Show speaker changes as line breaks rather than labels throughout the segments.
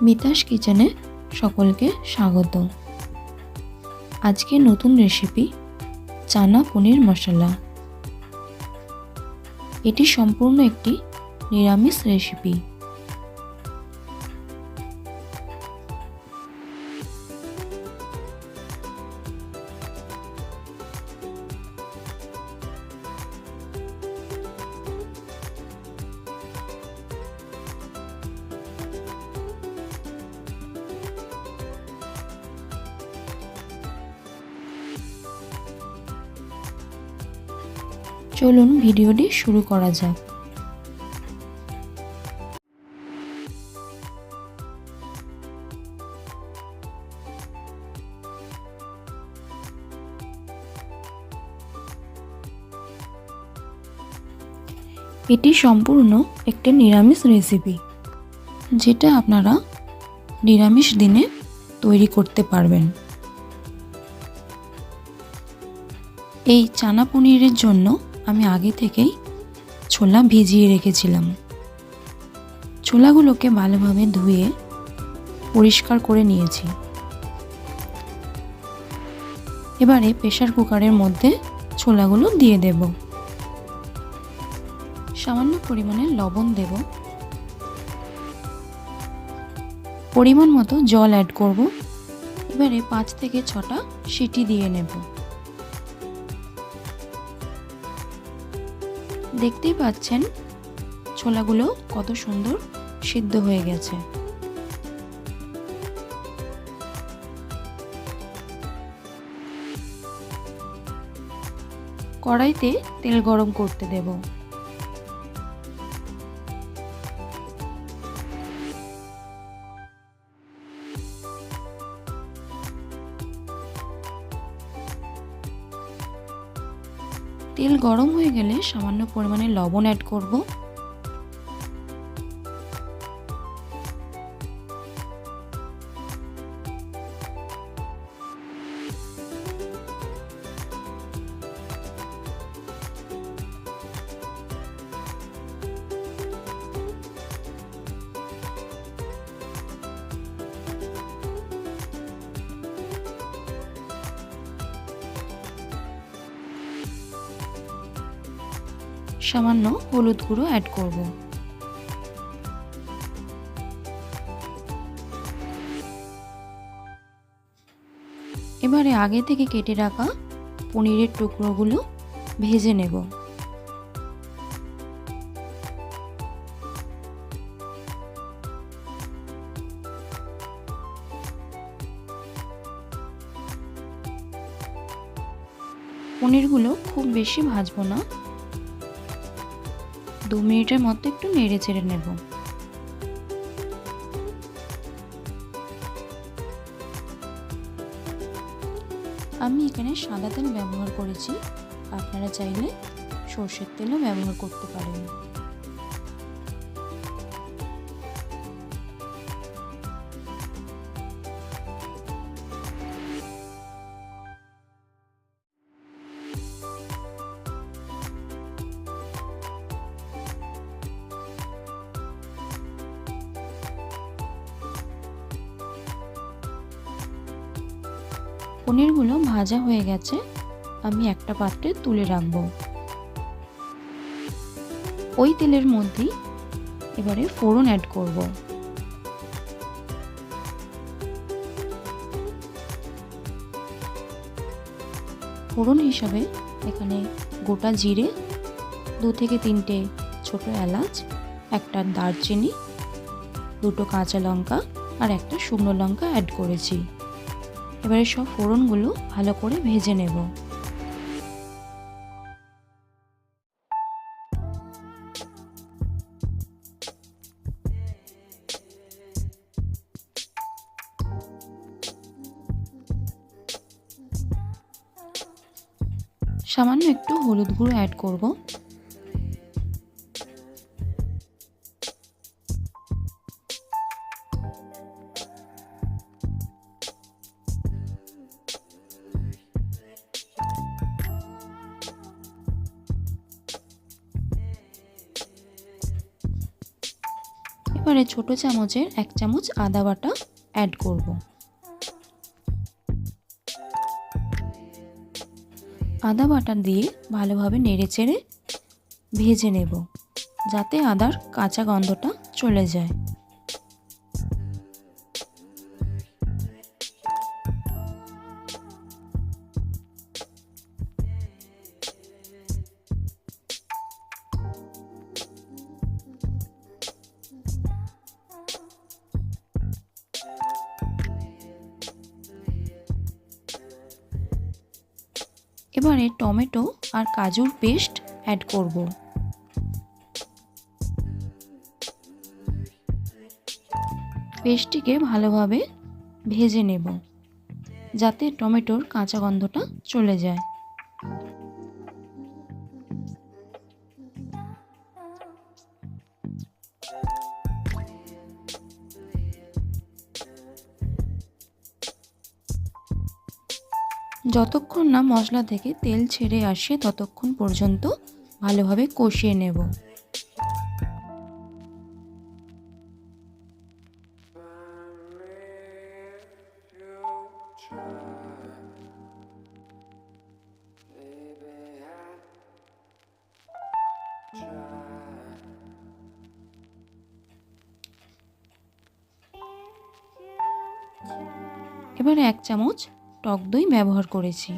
মিতাস কিচেনে সকলকে স্বাগত। আজকে নতুন রেসিপি চানা পনির মশলা। এটি সম্পূর্ণ একটি নিরামিষ রেসিপি। চলুন ভিডিওটি শুরু করা যাক। এটি সম্পূর্ণ একটি নিরামিষ রেসিপি, যেটা আপনারা নিরামিষ দিনে তৈরি করতে পারবেন। এই চানা পনিরের জন্য আমি আগে থেকেই ছোলা ভিজিয়ে রেখেছিলাম। ছোলাগুলোকে ভালোভাবে ধুয়ে পরিষ্কার করে নিয়েছি। এবারে প্রেসার কুকারের মধ্যে ছোলাগুলো দিয়ে দেব। সামান্য পরিমাণে লবণ দেব। পরিমাণ মতো জল অ্যাড করব। এবারে 5 থেকে 6টা সিটি দিয়ে নেব। দেখতেই পাচ্ছেন ছোলাগুলো কত সুন্দর সিদ্ধ হয়ে গেছে। কড়াইতে তেল গরম করতে দেব। তেল গরম হয়ে গেলে সামান্য পরিমাণে লবণ অ্যাড করব। সামান্য হলুদ গুঁড়ো অ্যাড করব। এবারে আগে থেকে কেটে রাখা পনিরের টুকরোগুলো ভেজে নেব। পনিরগুলো খুব বেশি ভাজবো না, 2 মিনিটের মধ্যে একটু নেড়ে চেড়ে নেব। আমি এখানে সাদা তেল ব্যবহার করেছি, আপনারা চাইলে সর্ষের তেলও ব্যবহার করতে পারেন। পনিরগুলো ভাজা হয়ে গেছে, আমি একটা পাত্রে তুলে রাখব। ওই তেলের মধ্যেই এবারে ফোড়ন অ্যাড করব। ফোড়ন হিসাবে এখানে গোটা জিরে, 2 থেকে 3টে ছোট এলাচ, একটা দারচিনি, 2টো কাঁচা লঙ্কা আর একটা শুকনো লঙ্কা অ্যাড করেছি। এবারে সব ফোড়নগুলো ভালো করে ভেজে নেব। সামান্য একটু হলুদ গুঁড়ো অ্যাড করব। এবারে ছোট চামচের 1 চামচ আদা বাটা অ্যাড করব। আদা বাটা দিয়ে ভালোভাবে নেড়েচেড়ে ভেজে নেব, যাতে আদার কাঁচা গন্ধটা চলে যায়। এবারে টমেটো আর কাজুর পেস্ট অ্যাড করব। পেস্টটিকে ভালোভাবে ভেজে নেব, যাতে টমেটোর কাঁচা গন্ধটা চলে যায়। যতক্ষণ না মশলা থেকে তেল ছেড়ে আসে ততক্ষণ পর্যন্ত ভালোভাবে কষিয়ে নেব। এবারে 1 চামচ টক দই ব্যবহার করেছি।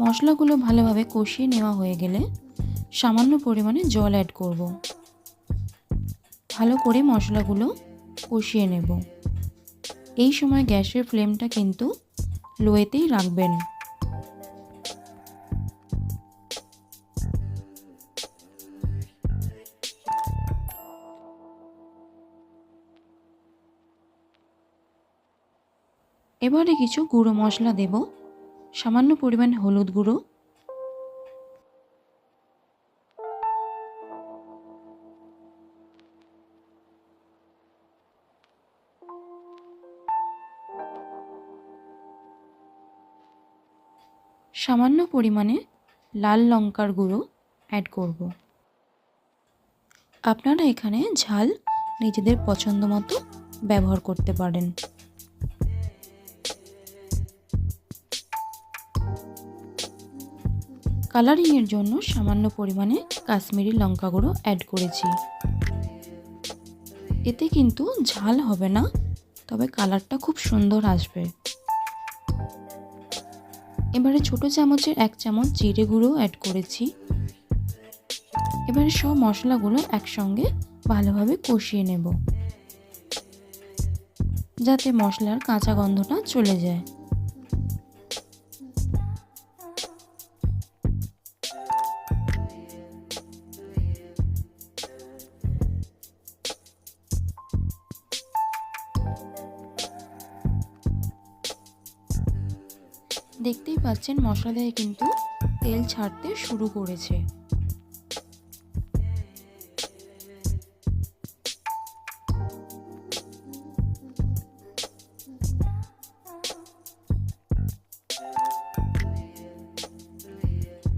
মশলাগুলো ভালোভাবে কষিয়ে নেওয়া হয়ে গেলে সামান্য পরিমাণে জল অ্যাড করব। ভালো করে মশলাগুলো কষিয়ে নেব। এই সময় গ্যাসের ফ্লেমটা কিন্তু লোয়েতেই রাখবেন। এবারে কিছু গুঁড়ো মশলা দেব। সামান্য পরিমাণ হলুদ গুঁড়ো, সামান্য পরিমাণে লাল লঙ্কার গুঁড়ো অ্যাড করব। আপনারা এখানে ঝাল নিজেদের পছন্দ মতো ব্যবহার করতে পারেন। কালারিংয়ের জন্য সামান্য পরিমাণে কাশ্মীরি লঙ্কা গুঁড়ো অ্যাড করেছি। এতে কিন্তু ঝাল হবে না, তবে কালারটা খুব সুন্দর আসবে। এবারে ছোট চামচের 1 চামচ জিরে গুঁড়ো অ্যাড করেছি। এবারে সব মশলাগুলো একসঙ্গে ভালোভাবে কষিয়ে নেব, যাতে মশলার কাঁচা গন্ধটা চলে যায়। দেখতেই পাচ্ছেন মশলা দিয়ে কিন্তু তেল ছাড়তে শুরু করেছে।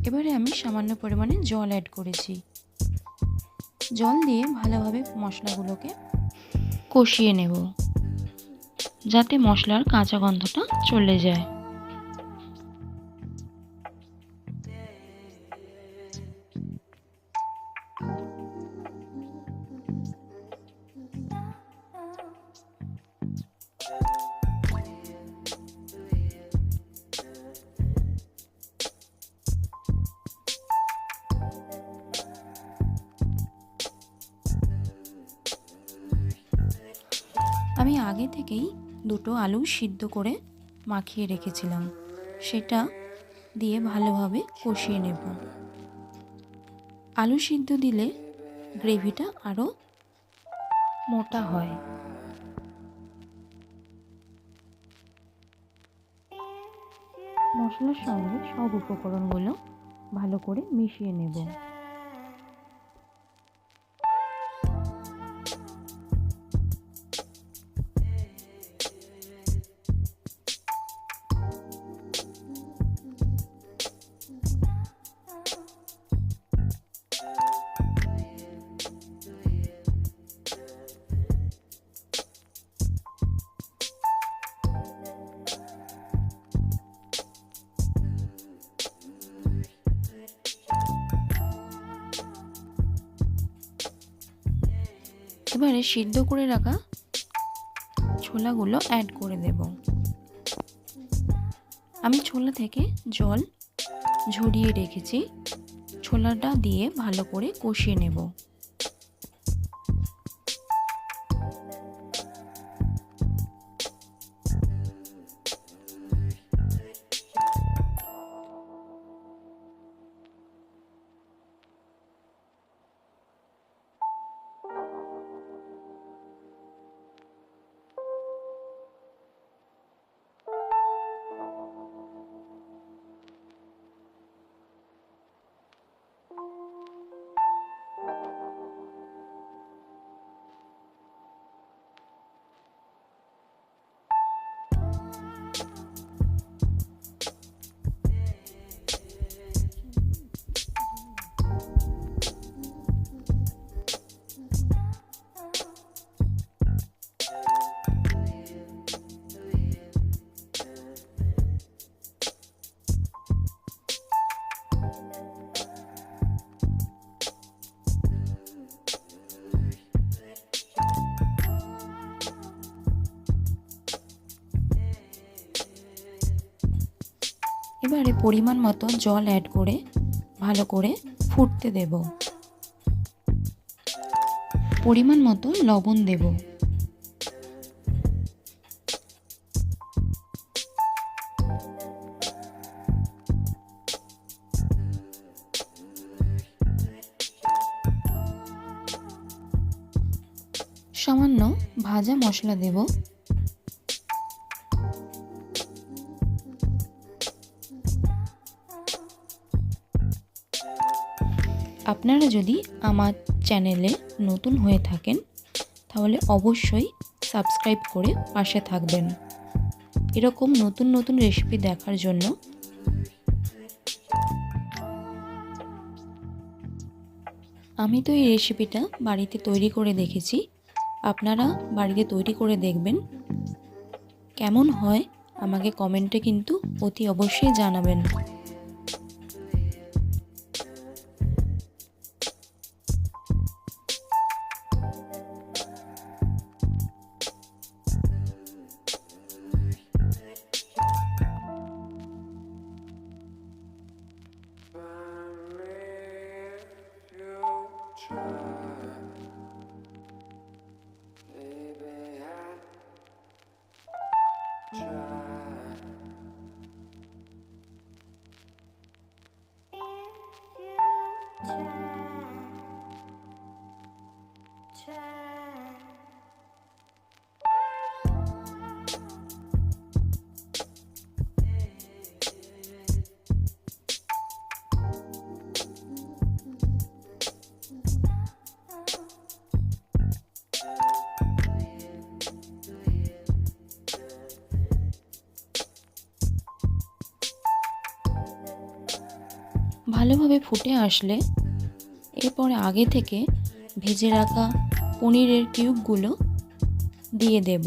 এবারে আমি সামান্য পরিমাণে জল অ্যাড করেছি। জল দিয়ে ভালোভাবে মশলাগুলোকে কষিয়ে নেব, যাতে মশলার কাঁচা গন্ধটা চলে যায়। আমি আগে থেকেই 2টো আলু সিদ্ধ করে মাখিয়ে রেখেছিলাম, সেটা দিয়ে ভালোভাবে কষিয়ে নেব। আলু সিদ্ধ দিলে গ্রেভিটা আরও মোটা হয়। মশলার সঙ্গে সব উপকরণগুলো ভালো করে মিশিয়ে নেব। এবারে সিদ্ধ করে রাখা ছোলাগুলো অ্যাড করে দেব। আমি ছোলা থেকে জল ঝরিয়ে রেখেছি। ছোলাটা দিয়ে ভালো করে কষিয়ে নেব। এবারে পরিমাণ মতো জল অ্যাড করে ভালো করে ফুটতে দেব। পরিমাণ মতো লবণ দেব। সামান্য ভাজা মশলা দেব। আপনারা যদি আমার চ্যানেলে নতুন হয়ে থাকেন তাহলে অবশ্যই সাবস্ক্রাইব করে পাশে থাকবেন এরকম নতুন নতুন রেসিপি দেখার জন্য। আমি তো এই রেসিপিটা বাড়িতে তৈরি করে দেখেছি, আপনারা বাড়িতে তৈরি করে দেখবেন। কেমন হয় আমাকে কমেন্টে কিন্তু অতি অবশ্যই জানাবেন। ভালোভাবে ফুটে আসলে এরপরে আগে থেকে ভেজে রাখা পনিরের কিউবগুলো দিয়ে দেব।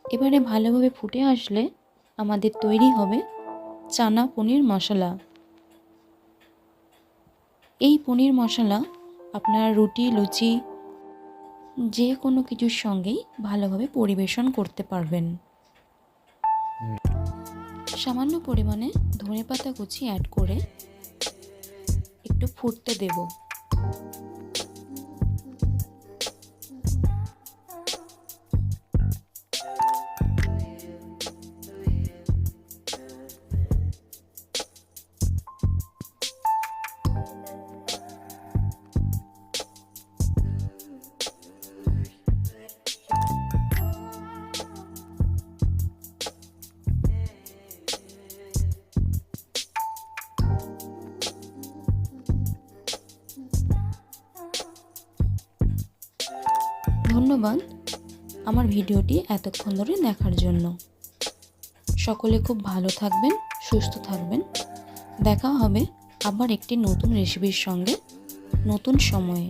এবারে ভালোভাবে ফুটে আসলে আমাদের তৈরি হবে চানা পনির মশলা। এই পনির মশলা আপনারা রুটি, লুচি যে কোনো কিছুর সঙ্গেই ভালোভাবে পরিবেশন করতে পারবেন। সামান্য পরিমাণে ধনেপাতা কুচি অ্যাড করে একটু ফুটতে দেব। ধন্যবাদ আমার ভিডিওটি এতক্ষণ ধরে দেখার জন্য। সকলে খুব ভালো থাকবেন, সুস্থ থাকবেন। দেখা হবে আবার একটি নতুন রেসিপির সঙ্গে নতুন সময়ে।